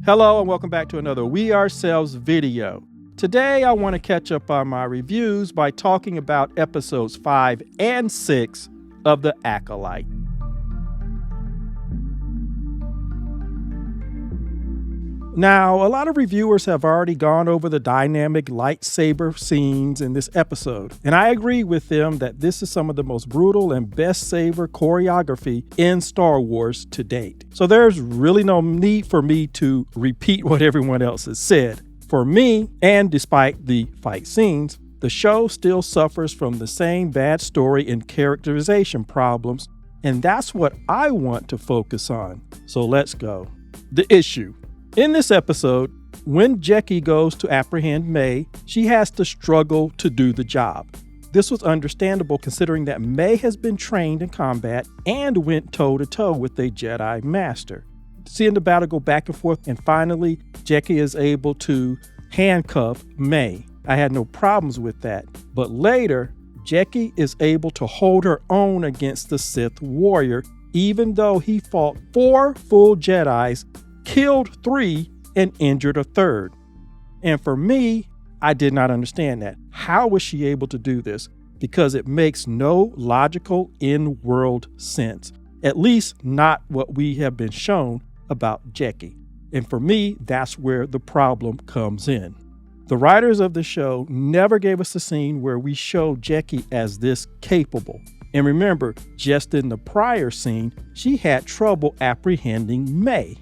Hello and welcome back to another We Ourselves video. Today I want to catch up on my reviews by talking about episodes 5 and 6 of The Acolyte. Now, a lot of reviewers have already gone over the dynamic lightsaber scenes in this episode, and I agree with them that this is some of the most brutal and best saber choreography in Star Wars to date. So there's really no need for me to repeat what everyone else has said. For me, and despite the fight scenes, the show still suffers from the same bad story and characterization problems, and that's what I want to focus on. So let's go. The issue. In this episode, when Jecki goes to apprehend May, she has to struggle to do the job. This was understandable considering that May has been trained in combat and went toe-to-toe with a Jedi Master. Seeing the battle go back and forth, and finally, Jecki is able to handcuff May. I had no problems with that. But later, Jecki is able to hold her own against the Sith warrior, even though he fought 4 full Jedis, killed 3, and injured a 3rd. And for me, I did not understand that. How was she able to do this? Because it makes no logical in-world sense. At least not what we have been shown about Jecki. And for me, that's where the problem comes in. The writers of the show never gave us a scene where we show Jecki as this capable. And remember, just in the prior scene, she had trouble apprehending May.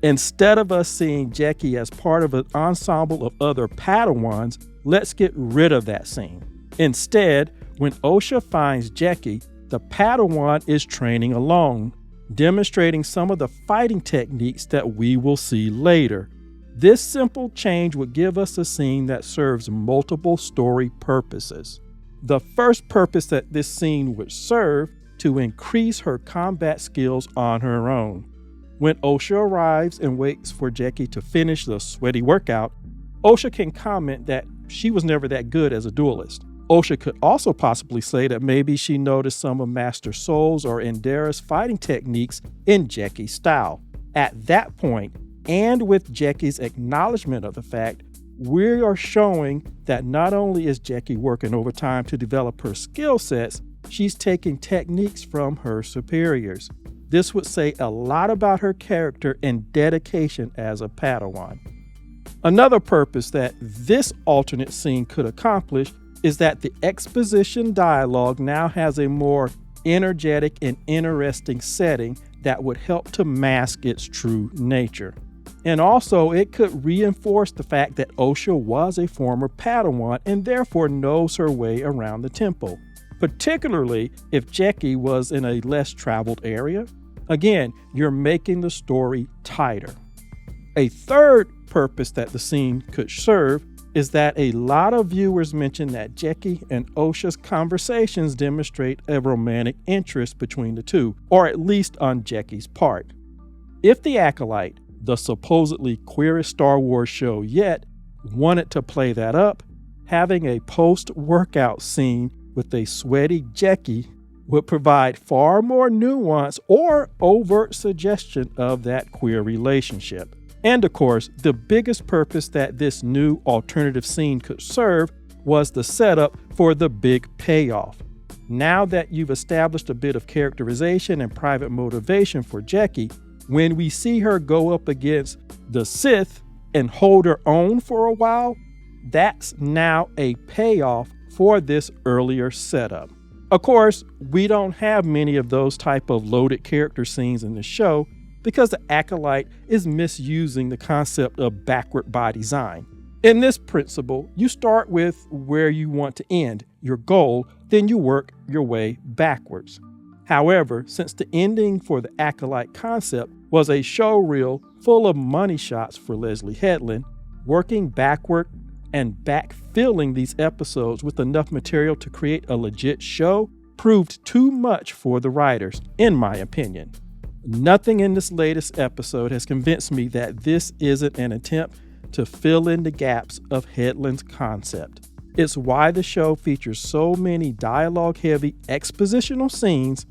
Instead of us seeing Jecki as part of an ensemble of other Padawans, let's get rid of that scene. Instead, when Osha finds Jecki, the Padawan is training alone, demonstrating some of the fighting techniques that we will see later. This simple change would give us a scene that serves multiple story purposes. The first purpose that this scene would serve to increase her combat skills on her own. When Osha arrives and waits for Jecki to finish the sweaty workout, Osha can comment that she was never that good as a duelist. Osha could also possibly say that maybe she noticed some of Master Soul's or Indara's fighting techniques in Jecki's style. At that point, and with Jecki's acknowledgement of the fact, we are showing that not only is Jecki working overtime to develop her skill sets, she's taking techniques from her superiors. This would say a lot about her character and dedication as a Padawan. Another purpose that this alternate scene could accomplish is that the exposition dialogue now has a more energetic and interesting setting that would help to mask its true nature. And also, it could reinforce the fact that Osha was a former Padawan and therefore knows her way around the temple, particularly if Jecki was in a less traveled area. Again, you're making the story tighter. A third purpose that the scene could serve is that a lot of viewers mention that Jecki and Osha's conversations demonstrate a romantic interest between the two, or at least on Jecki's part. If The Acolyte, the supposedly queerest Star Wars show yet, wanted to play that up, having a post-workout scene with a sweaty Jecki would provide far more nuance or overt suggestion of that queer relationship. And of course, the biggest purpose that this new alternative scene could serve was the setup for the big payoff. Now that you've established a bit of characterization and private motivation for Jecki, when we see her go up against the Sith and hold her own for a while, that's now a payoff for this earlier setup. Of course, we don't have many of those type of loaded character scenes in the show because the Acolyte is misusing the concept of backward by design. In this principle, you start with where you want to end, your goal, then you work your way backwards. However, since the ending for the Acolyte concept was a show reel full of money shots for Leslie Headland, working backward and backfilling these episodes with enough material to create a legit show proved too much for the writers, in my opinion. Nothing in this latest episode has convinced me that this isn't an attempt to fill in the gaps of Headland's concept. It's why the show features so many dialogue-heavy expositional scenes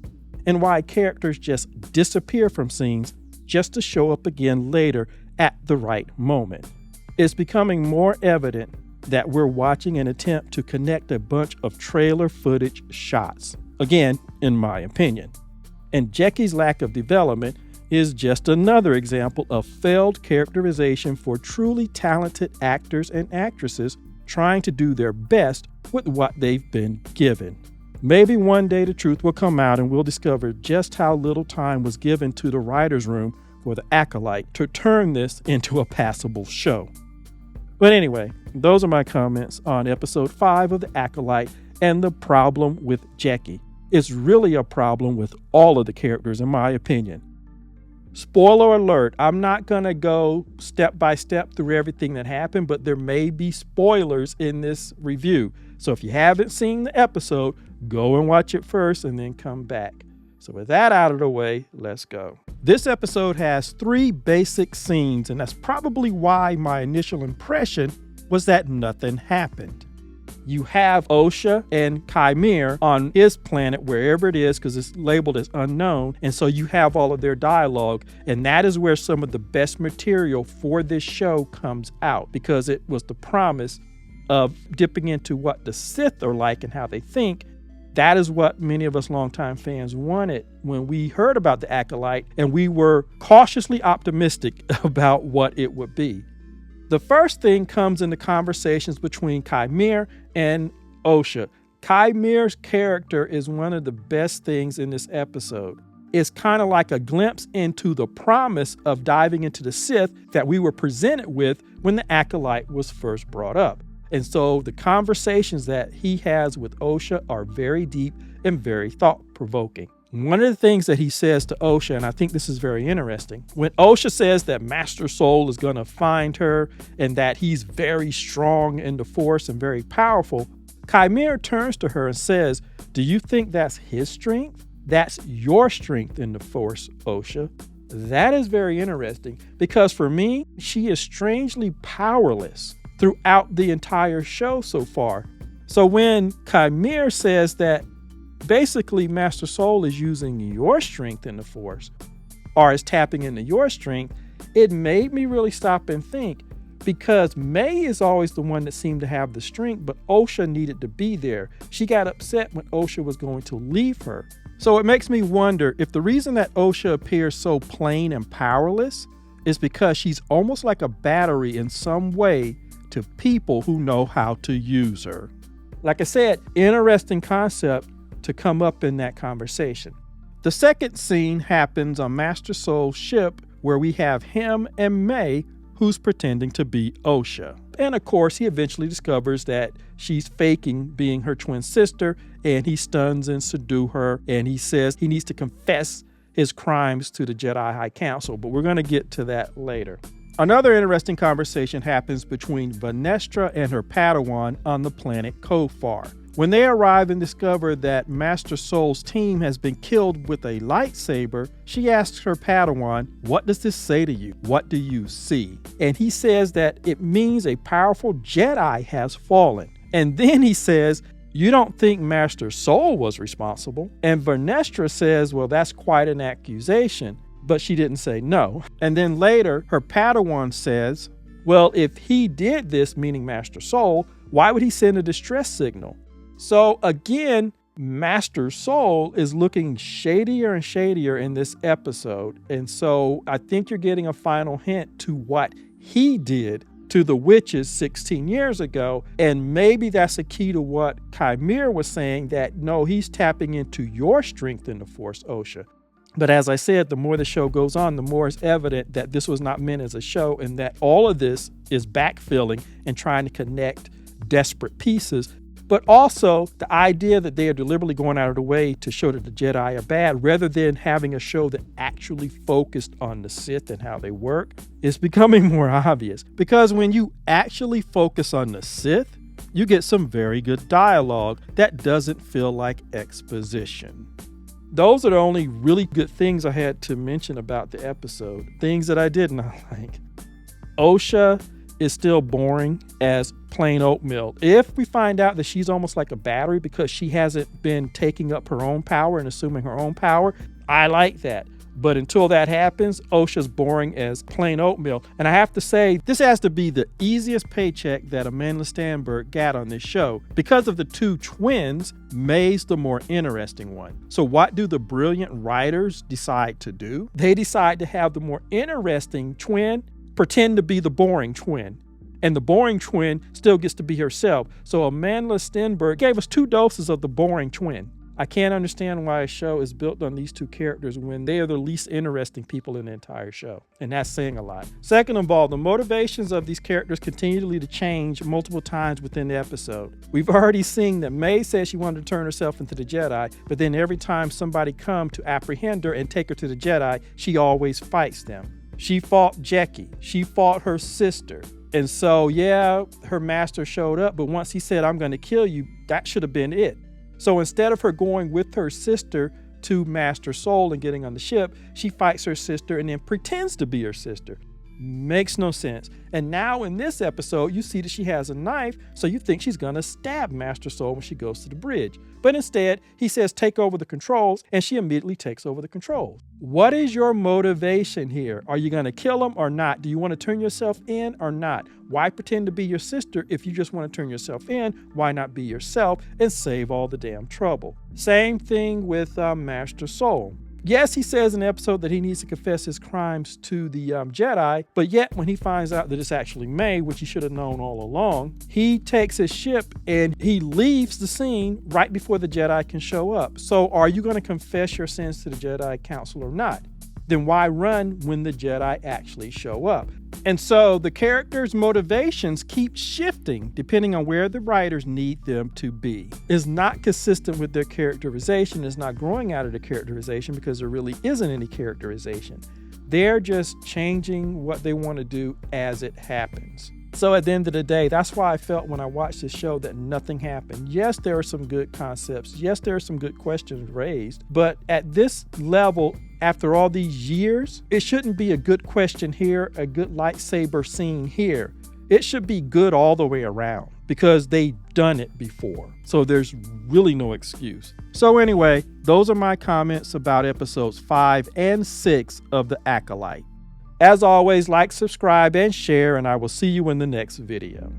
and why characters just disappear from scenes just to show up again later at the right moment. It's becoming more evident that we're watching an attempt to connect a bunch of trailer footage shots. Again, in my opinion. And Jacky's lack of development is just another example of failed characterization for truly talented actors and actresses trying to do their best with what they've been given. Maybe one day the truth will come out and we'll discover just how little time was given to the writer's room for the Acolyte to turn this into a passable show. But anyway, those are my comments on episode 5 of The Acolyte and the problem with Jackie. It's really a problem with all of the characters, in my opinion. Spoiler alert, I'm not going to go step by step through everything that happened, but there may be spoilers in this review. So if you haven't seen the episode, go and watch it first and then come back. So with that out of the way, let's go. This episode has 3 basic scenes, and that's probably why my initial impression was that nothing happened. You have Osha and Chimere on his planet, wherever it is, because it's labeled as unknown. And so you have all of their dialogue. And that is where some of the best material for this show comes out, because it was the promise of dipping into what the Sith are like and how they think. That is what many of us longtime fans wanted when we heard about the Acolyte, and we were cautiously optimistic about what it would be. The first thing comes in the conversations between Chimere and Osha. Chimere's character is one of the best things in this episode. It's kind of like a glimpse into the promise of diving into the Sith that we were presented with when the Acolyte was first brought up. And so the conversations that he has with Osha are very deep and very thought-provoking. One of the things that he says to Osha, and I think this is very interesting, when Osha says that Master Soul is going to find her and that he's very strong in the Force and very powerful, Chimere turns to her and says, "Do you think that's his strength? That's your strength in the Force, Osha." That is very interesting, because for me, she is strangely powerless throughout the entire show so far. So when Chimere says that basically Master Soul is using your strength in the Force, or is tapping into your strength, it made me really stop and think, because May is always the one that seemed to have the strength, but Osha needed to be there. She got upset when Osha was going to leave her. So it makes me wonder if the reason that Osha appears so plain and powerless is because she's almost like a battery in some way to people who know how to use her. Like I said, interesting concept to come up in that conversation. The second scene happens on Master Soul's ship, where we have him and May, who's pretending to be Osha. And of course, he eventually discovers that she's faking being her twin sister, and he stuns and subdues her, and he says he needs to confess his crimes to the Jedi High Council, but we're going to get to that later. Another interesting conversation happens between Vanestra and her Padawan on the planet Kofar. When they arrive and discover that Master Soul's team has been killed with a lightsaber, she asks her Padawan, "What does this say to you? What do you see?" And he says that it means a powerful Jedi has fallen. And then he says, "You don't think Master Soul was responsible?" And Vanestra says, "Well, that's quite an accusation." But she didn't say no. And then later, her Padawan says, "Well, if he did this," meaning Master Soul, "why would he send a distress signal?" So again, Master Soul is looking shadier and shadier in this episode. And so I think you're getting a final hint to what he did to the witches 16 years ago. And maybe that's a key to what Chimere was saying, that no, he's tapping into your strength in the Force, Osha. But as I said, the more the show goes on, the more it's evident that this was not meant as a show, and that all of this is backfilling and trying to connect desperate pieces. But also the idea that they are deliberately going out of the way to show that the Jedi are bad, rather than having a show that actually focused on the Sith and how they work, is becoming more obvious. Because when you actually focus on the Sith, you get some very good dialogue that doesn't feel like exposition. Those are the only really good things I had to mention about the episode. Things that I did not like. Osha is still boring as plain oatmeal. If we find out that she's almost like a battery because she hasn't been taking up her own power and assuming her own power, I like that. But until that happens, OSHA's boring as plain oatmeal. And I have to say, this has to be the easiest paycheck that Amanda Stenberg got on this show. Because of the two twins, May's the more interesting one. So what do the brilliant writers decide to do? They decide to have the more interesting twin pretend to be the boring twin. And the boring twin still gets to be herself. So Amanda Stenberg gave us 2 doses of the boring twin. I can't understand why a show is built on these 2 characters when they are the least interesting people in the entire show. And that's saying a lot. Second of all, the motivations of these characters continually to change multiple times within the episode. We've already seen that May says she wanted to turn herself into the Jedi, but then every time somebody come to apprehend her and take her to the Jedi, she always fights them. She fought Jackie. She fought her sister. And so, yeah, her master showed up, but once he said, "I'm going to kill you," that should have been it. So instead of her going with her sister to Master Soul and getting on the ship, she fights her sister and then pretends to be her sister. Makes no sense. And now in this episode, you see that she has a knife, so you think she's gonna stab Master Soul when she goes to the bridge. But instead, he says, "Take over the controls," and she immediately takes over the controls. What is your motivation here? Are you gonna kill him or not? Do you want to turn yourself in or not? Why pretend to be your sister if you just want to turn yourself in? Why not be yourself and save all the damn trouble? Same thing with Master Soul. Yes, he says in the episode that he needs to confess his crimes to the Jedi, but yet when he finds out that it's actually May, which he should have known all along, he takes his ship and he leaves the scene right before the Jedi can show up. So are you going to confess your sins to the Jedi Council or not? Then why run when the Jedi actually show up? And so the characters' motivations keep shifting depending on where the writers need them to be. It's not consistent with their characterization. It's not growing out of the characterization because there really isn't any characterization. They're just changing what they want to do as it happens. So at the end of the day, that's why I felt when I watched this show that nothing happened. Yes, there are some good concepts. Yes, there are some good questions raised. But at this level, after all these years, it shouldn't be a good question here, a good lightsaber scene here. It should be good all the way around because they've done it before. So there's really no excuse. So anyway, those are my comments about episodes 5 and 6 of The Acolyte. As always, like, subscribe, and share, and I will see you in the next video.